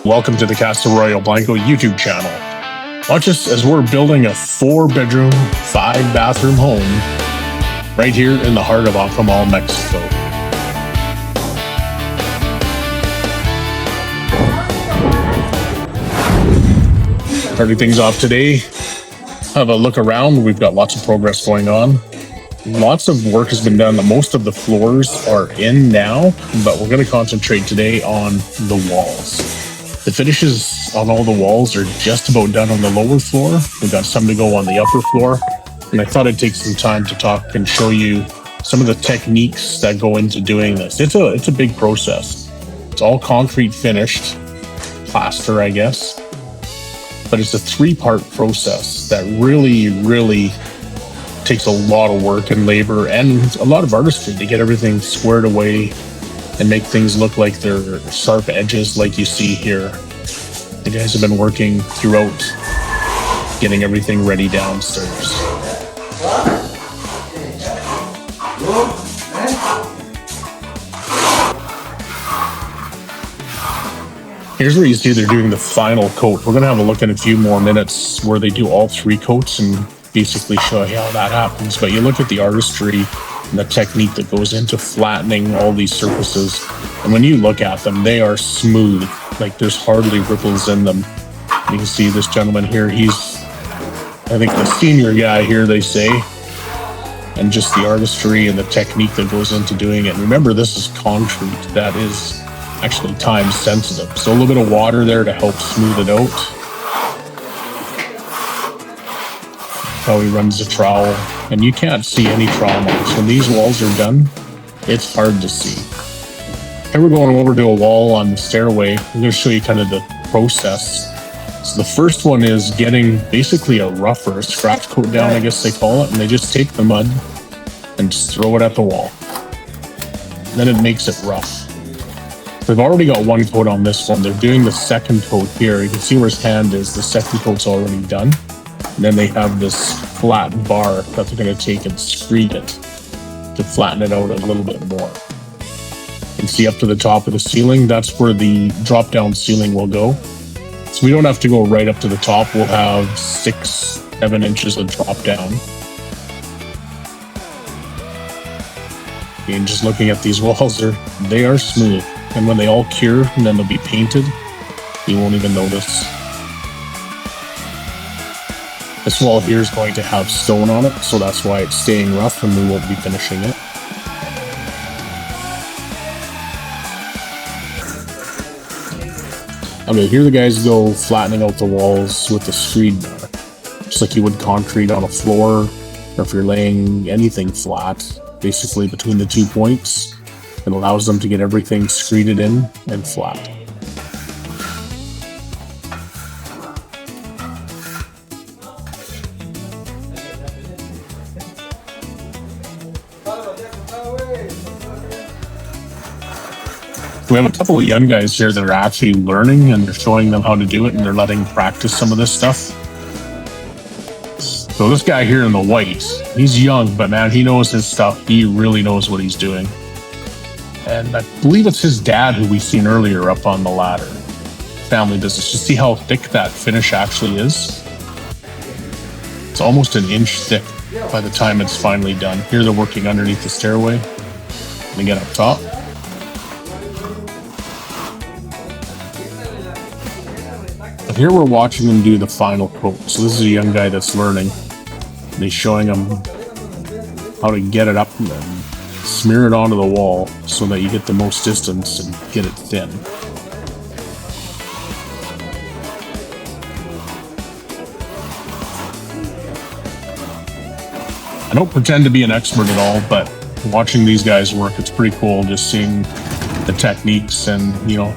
Welcome to the Casa Royal Blanco YouTube channel. Watch us as we're building a 4-bedroom, 5-bathroom home right here in the heart of Akumal, Mexico. Starting things off today, have a look around. We've got lots of progress going on. Lots of work has been done. Most of the floors are in now, but we're going to concentrate today on the walls. The finishes on all the walls are just about done on the lower floor. We've got some to go on the upper floor. And I thought I'd take some time to talk and show you some of the techniques that go into doing this. It's a big process. It's all concrete finished, plaster, I guess. But it's a 3-part process that really takes a lot of work and labor and a lot of artistry to get everything squared away and make things look like they're sharp edges like you see here. The guys have been working throughout getting everything ready downstairs. Here's where you see they're doing the final coat. We're going to have a look in a few more minutes where they do all 3 coats and basically show you how that happens. But you look at the artistry and the technique that goes into flattening all these surfaces. And when you look at them, they are smooth. Like there's hardly ripples in them. You can see this gentleman here. He's, I think, the senior guy here, they say. And just the artistry and the technique that goes into doing it. And remember, this is concrete that is actually time sensitive. So a little bit of water there to help smooth it out. How he runs the trowel, and you can't see any trowel marks. When these walls are done, it's hard to see. Here we're going over to a wall on the stairway. I'm going to show you kind of the process. So the first one is getting basically a rough or a scratch coat down, I guess they call it, and they just take the mud and just throw it at the wall. And then it makes it rough. They've already got 1 coat on this one. They're doing the 2nd coat here. You can see where his hand is. The 2nd coat's already done. And then they have this flat bar that they're going to take and screed it to flatten it out a little bit more. You can see up to the top of the ceiling, that's where the drop-down ceiling will go. So we don't have to go right up to the top. We'll have 6-7 inches of drop-down. And just looking at these walls, they are smooth. And when they all cure and then they'll be painted, you won't even notice. This wall here is going to have stone on it, so that's why it's staying rough and we won't be finishing it. Okay, here the guys go flattening out the walls with the screed bar. Just like you would concrete on a floor, or if you're laying anything flat, basically between the 2 points. It allows them to get everything screeded in and flat. We have a couple of young guys here that are actually learning, and they're showing them how to do it, and they're letting practice some of this stuff. So this guy here in the white, he's young, but man, he knows his stuff. He really knows what he's doing. And I believe it's his dad who we've seen earlier up on the ladder. Family business. Just see how thick that finish actually is. It's almost an inch thick by the time it's finally done. Here they're working underneath the stairway. And again up top. But here we're watching them do the final coat. So this is a young guy that's learning. And he's showing them how to get it up and smear it onto the wall so that you get the most distance and get it thin. I don't pretend to be an expert at all, but watching these guys work, it's pretty cool just seeing the techniques and, you know,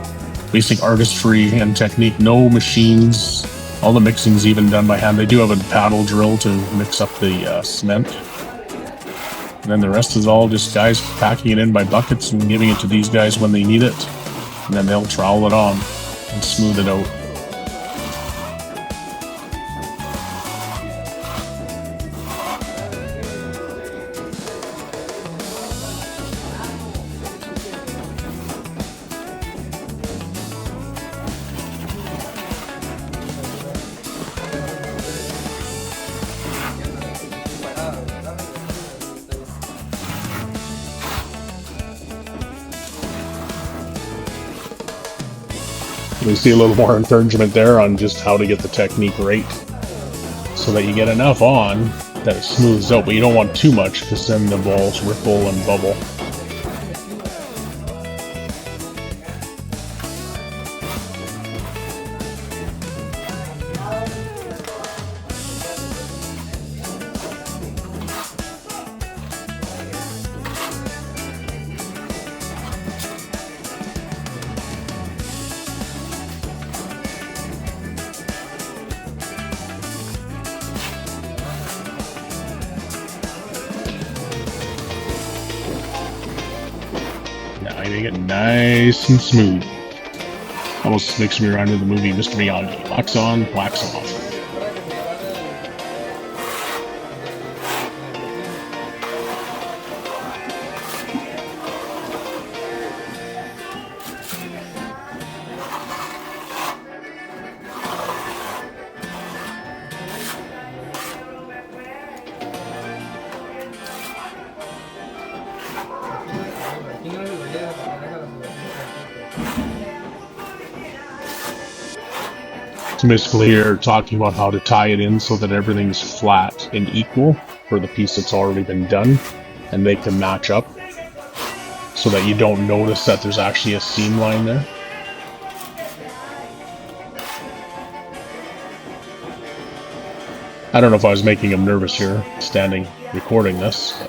basic artistry and technique. No machines. All the mixing's even done by hand. They do have a paddle drill to mix up the cement. And then the rest is all just guys packing it in by buckets and giving it to these guys when they need it. And then they'll trowel it on and smooth it out. We see a little more encouragement there on just how to get the technique right, so that you get enough on that it smooths out, but you don't want too much because then the balls ripple and bubble. Now you make it nice and smooth. Almost makes me remind of the movie Mr. Miyagi. Wax on, wax off. So basically you're talking about how to tie it in so that everything's flat and equal for the piece that's already been done, and they can match up so that you don't notice that there's actually a seam line there. I don't know if I was making him nervous here, standing recording this.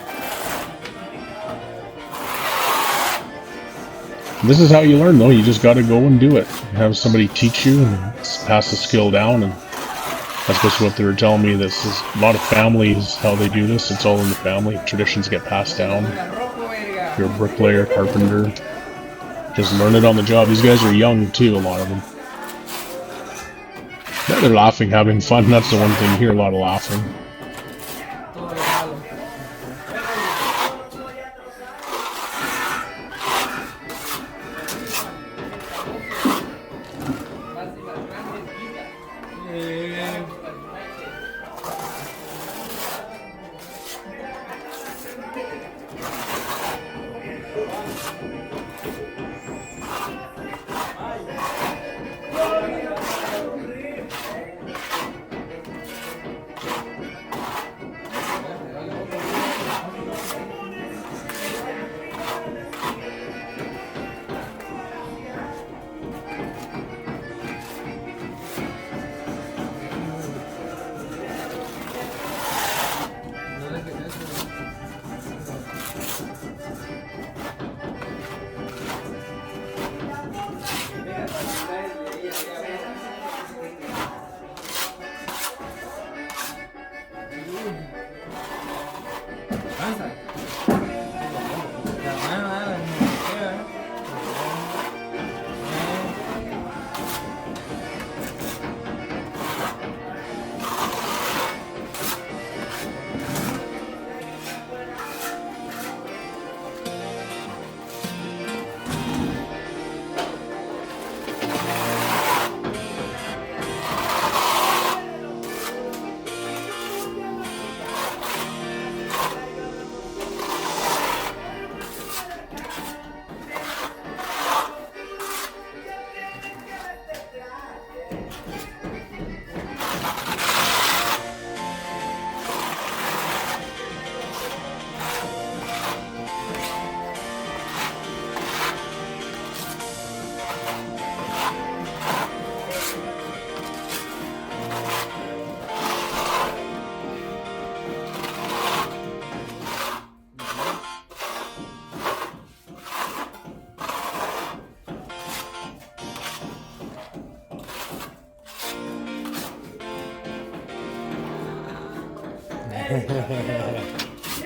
This is how you learn, though. You just got to go and do it. Have somebody teach you and pass the skill down. And that's basically what they were telling me. This is a lot of families, how they do this. It's all in the family. Traditions get passed down. If you're a bricklayer, carpenter, just learn it on the job. These guys are young, too, a lot of them. Yeah, they're laughing, having fun. That's the one thing you hear, a lot of laughing.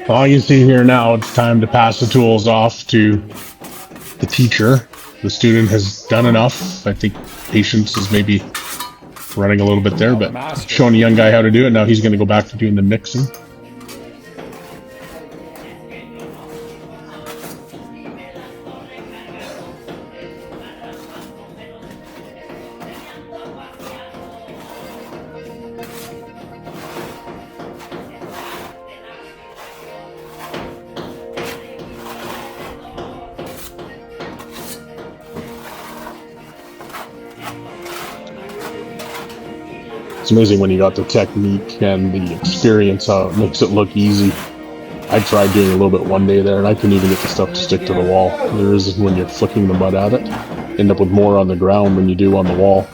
Well, you see here now, it's time to pass the tools off to the teacher. The student has done enough. I think patience is maybe running a little bit there, but showing a young guy how to do it. Now he's going to go back to doing the mixing. It's amazing when you got the technique and the experience, how it makes it look easy. I tried doing a little bit one day there, and I couldn't even get the stuff to stick to the wall. There is when you're flicking the mud at it, end up with more on the ground than you do on the wall.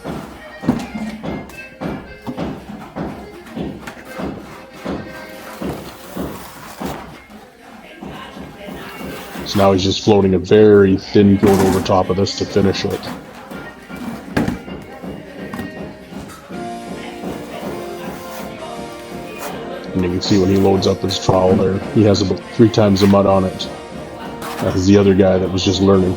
So now he's just floating a very thin coat over top of this to finish it. And you can see when he loads up his trowel there, he has about 3 times the mud on it as the other guy that was just learning.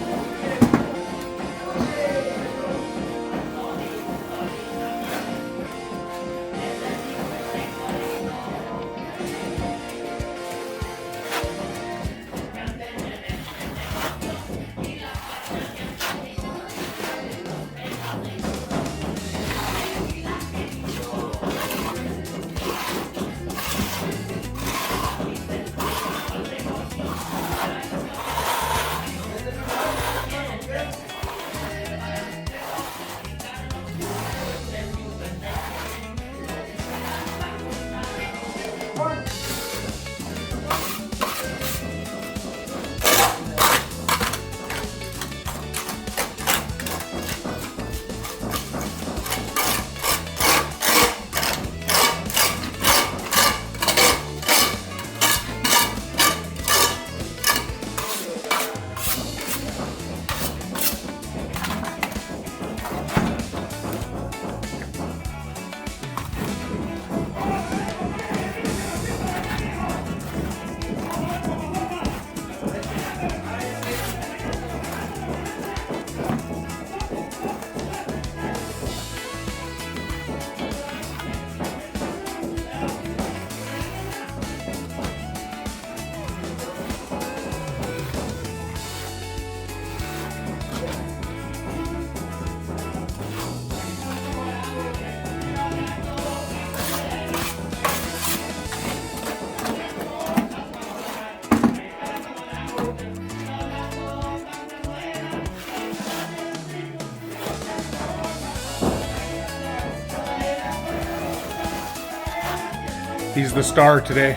He's the star today.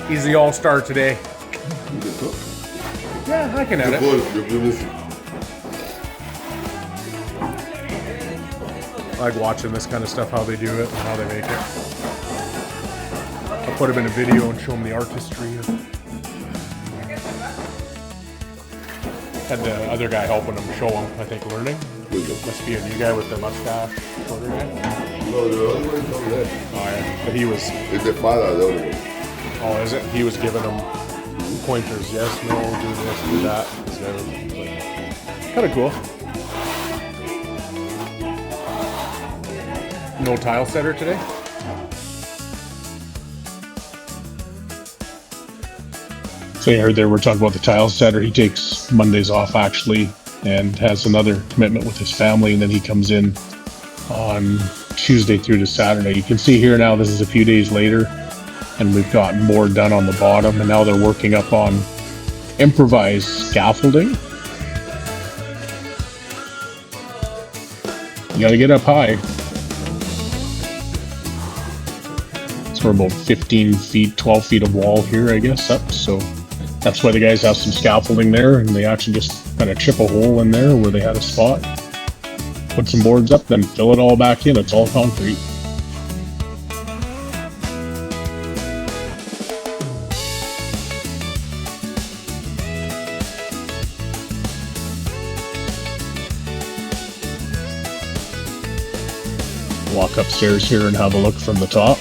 He's the all-star today. Yeah, I can edit. I like watching this kind of stuff, how they do it and how they make it. I'll put him in a video and show him the artistry. Had the other guy helping him show him, I think, learning. Must be a new guy with the mustache, shorter guy. No, the other one's over there. Oh yeah, but he was. It's the father, the other one. Oh, is it? He was giving him pointers. Yes, no, do this, do that. Kind of cool. No tile setter today. So you heard there we're talking about the tile setter. He takes Mondays off actually, and has another commitment with his family, and then he comes in on Tuesday through to Saturday. You can see here now this is a few days later, and we've got more done on the bottom, and now they're working up on improvised scaffolding. You gotta get up high. So we're about 15 feet, 12 feet of wall here, I guess, up. So that's why the guys have some scaffolding there, and they actually just kind of chip a hole in there where they had a spot. Put some boards up, then fill it all back in. It's all concrete. Walk upstairs here and have a look from the top.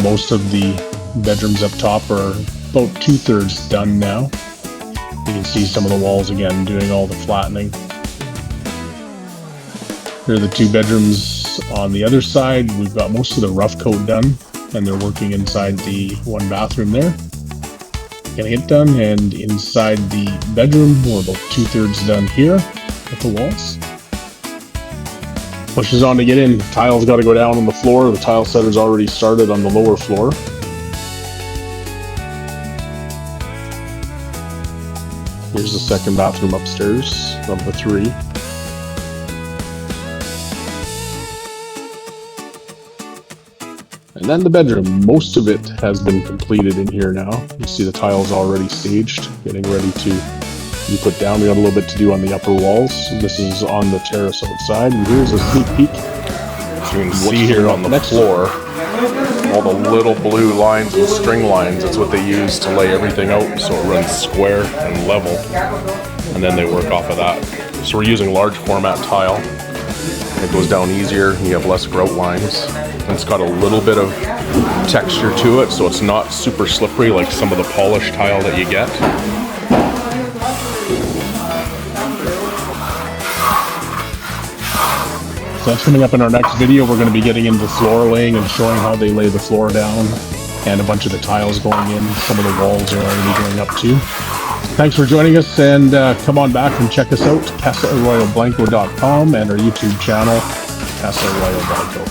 Most of the bedrooms up top are about 2/3 done now. You can see some of the walls again doing all the flattening. Here are the 2 bedrooms on the other side. We've got most of the rough coat done, and they're working inside the 1 bathroom there. Getting it done, and inside the bedroom we're about 2/3 done here with the walls. Pushes on to get in. Tile's got to go down on the floor. The tile setter's already started on the lower floor. Here's the second bathroom upstairs of the 3. And then the bedroom. Most of it has been completed in here now. You see the tiles already staged, getting ready to be put down. We got a little bit to do on the upper walls. This is on the terrace outside, and here's a sneak peek. So you can see here on the floor, all the little blue lines and string lines. It's what they use to lay everything out so it runs square and level. And then they work off of that. So we're using large format tile. It goes down easier, you have less grout lines. And it's got a little bit of texture to it, so it's not super slippery like some of the polished tile that you get. So that's coming up in our next video. We're going to be getting into floor laying and showing how they lay the floor down and a bunch of the tiles going in. Some of the walls are already going up too. Thanks for joining us, and come on back and check us out, CasaArroyoBlanco.com, and our YouTube channel, Casa Arroyo Blanco.